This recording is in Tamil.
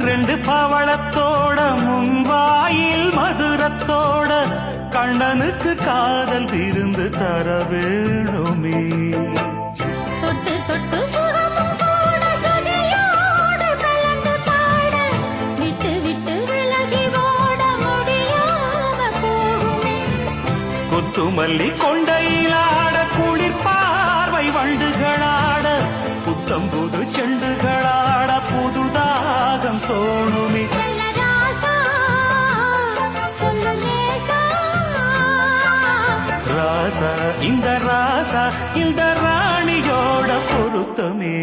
ரெண்டு பவளத்தோட முன்வாயில் மதுரத்தோட கண்ணனுக்கு காதல் விருந்து தர வேணுமே. தொட்டு தொட்டு சுகமும் கூட சுதியோடு கலந்து பாட விட்டு விட்டு விலகி ஓட முடியாம போகுமே. கொத்துமல்லி கொண்டையிலாட குளிர் பார்வை வண்டுகளாட புத்தம்புது செண்டுகளாட புதுதாகம் தோணுமே. ராசா இந்த ராசா இந்த ராணியோட பொருத்தமே.